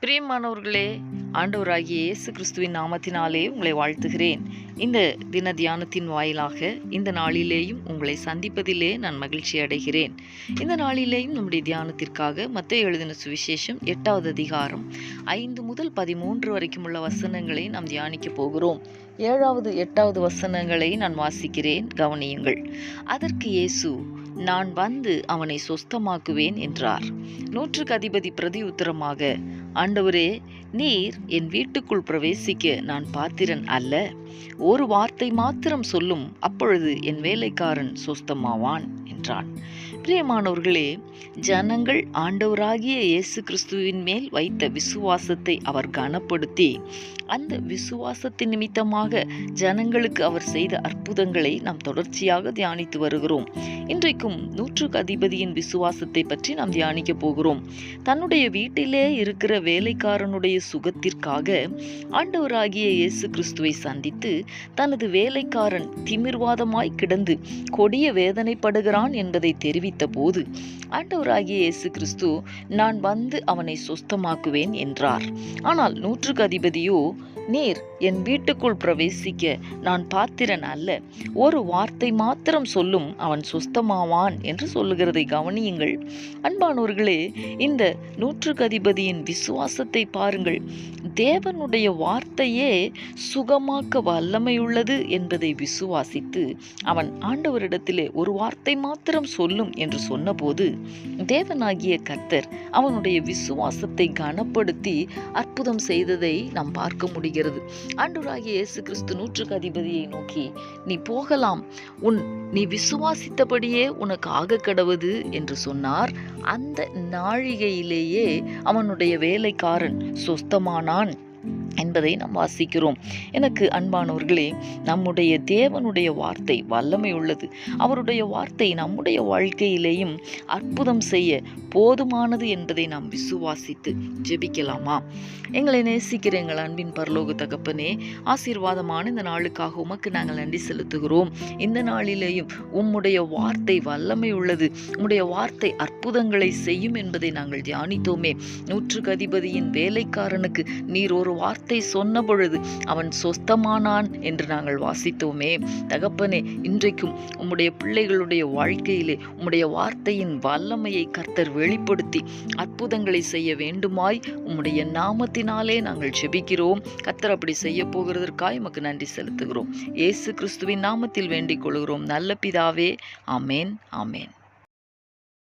பிரியமானவர்களே, ஆண்டவராகிய இயேசு கிறிஸ்துவின் நாமத்தினாலே உங்களை வாழ்த்துகிறேன். இந்த தின தியானத்தின் வாயிலாக இந்த நாளிலேயும் உங்களை சந்திப்பதிலே நான் மகிழ்ச்சி அடைகிறேன். இந்த நாளிலேயும் நம்முடைய தியானத்திற்காக மத்தேயு எழுதின சுவிசேஷம் 8வது அதிகாரம் 5 முதல் 13 வரைக்கும் உள்ள வசனங்களை நாம் தியானிக்க போகிறோம். 7வது 8வது வசனங்களை நான் வாசிக்கிறேன், கவனியுங்கள். அதற்கு இயேசு, நான் வந்து அவனை சொஸ்தமாக்குவேன் என்றார். நூற்றுக்கு அதிபதி பிரதி உத்தரமாக, ஆண்டவரே, நீர் என் வீட்டுக்குள் பிரவேசிக்க நான் பாத்திரன் அல்ல. ஒரு வார்த்தை மாத்திரம் சொல்லும், அப்பொழுது என் வேலைக்காரன் சொஸ்தமாவான் என்றான். பிரியமானவர்களே, ஜனங்கள் ஆண்டவராகிய இயேசு கிறிஸ்துவின் மேல் வைத்த விசுவாசத்தை அவர் கனப்படுத்தி, அந்த விசுவாசத்தின் நிமித்தமாக ஜனங்களுக்கு அவர் செய்த அற்புதங்களை நாம் தொடர்ச்சியாக தியானித்து வருகிறோம். இன்றைக்கும் நூற்றுக்கு அதிபதியின் விசுவாசத்தை பற்றி நாம் தியானிக்க போகிறோம். தன்னுடைய வீட்டிலே இருக்கிற வேலைக்காரனுடைய சுகத்திற்காக ஆண்டவராகிய இயேசு கிறிஸ்துவை சந்தித்து, தனது வேலைக்காரன் திமிர்வாதமாய் கிடந்து கொடிய வேதனைப்படுகிறான் என்பதை தெரிவித்த போது ஆண்டவராகிய இயேசு கிறிஸ்து, நான் வந்து அவனை சொஸ்தமாக்குவேன் என்றார். ஆனால் நூற்றுக்கு அதிபதியோ, நீர் என் வீட்டுக்குள் பிரவேசிக்க நான் பாத்திரன் அல்ல. ஒரு வார்த்தை மாத்திரம் சொல்லும், அவன் சொஸ்தமாவான் என்று சொல்லுகிறதை கவனியுங்கள். அன்பானவர்களே, இந்த நூற்றுக்கு அதிபதியின் விசுவாசத்தை பாருங்கள். தேவனுடைய வார்த்தையே சுகமாக்க வல்லமையுள்ளது என்பதை விசுவாசித்து அவன் ஆண்டவரிடத்திலே ஒரு வார்த்தை மாத்திரம் சொல்லும் என்று சொன்னபோது தேவனாகிய கர்த்தர் அவனுடைய விசுவாசத்தை கனப்படுத்தி அற்புதம் செய்ததை நாம் பார்க்க முடிகிறது. ஆண்டவராகிய இயேசு கிறிஸ்து நூற்றுக்கு அதிபதியை நோக்கி, நீ போகலாம், நீ விசுவாசித்தபடியே உனக்கு ஆக கடவது என்று சொன்னார். அந்த நாழிகையிலேயே அவனுடைய வேலைக்காரன் சொஸ்தமானான் என்பதை நாம் வாசிக்கிறோம். எனக்கு அன்பானவர்களே, நம்முடைய தேவனுடைய வார்த்தை வல்லமை உள்ளது. அவருடைய வார்த்தை நம்முடைய வாழ்க்கையிலேயும் அற்புதம் செய்ய போதுமானது என்பதை நாம் விசுவாசித்து ஜெபிக்கலாமா? எங்களை நேசிக்கிற எங்கள் அன்பின் பரலோக தகப்பனே, ஆசீர்வாதமான இந்த நாளுக்காக உமக்கு நாங்கள் நன்றி செலுத்துகிறோம். இந்த நாளிலேயும் உம்முடைய வார்த்தை வல்லமை உள்ளது, உம்முடைய வார்த்தை அற்புதங்களை செய்யும் என்பதை நாங்கள் தியானித்தோமே. நூற்றுக்கு அதிபதியின் வேலைக்காரனுக்கு நீர் ஒரு வார்த்தை சொன்ன பொழுது அவன் சொஸ்தமானான் என்று நாங்கள் வாசித்தோமே. தகப்பனே, இன்றைக்கும் உம்முடைய பிள்ளைகளுடைய வாழ்க்கையிலே உம்முடைய வார்த்தையின் வல்லமையை கர்த்தர் வெளிப்படுத்தி அற்புதங்களை செய்ய வேண்டுமாய் உம்முடைய நாமத்தினாலே நாங்கள் ஜெபிக்கிறோம். கர்த்தர் அப்படி செய்ய போகிறதற்காய் உமக்கு நன்றி செலுத்துகிறோம். இயேசு கிறிஸ்துவின் நாமத்தில் வேண்டிக் கொள்கிறோம் நல்ல பிதாவே. ஆமேன், ஆமேன்.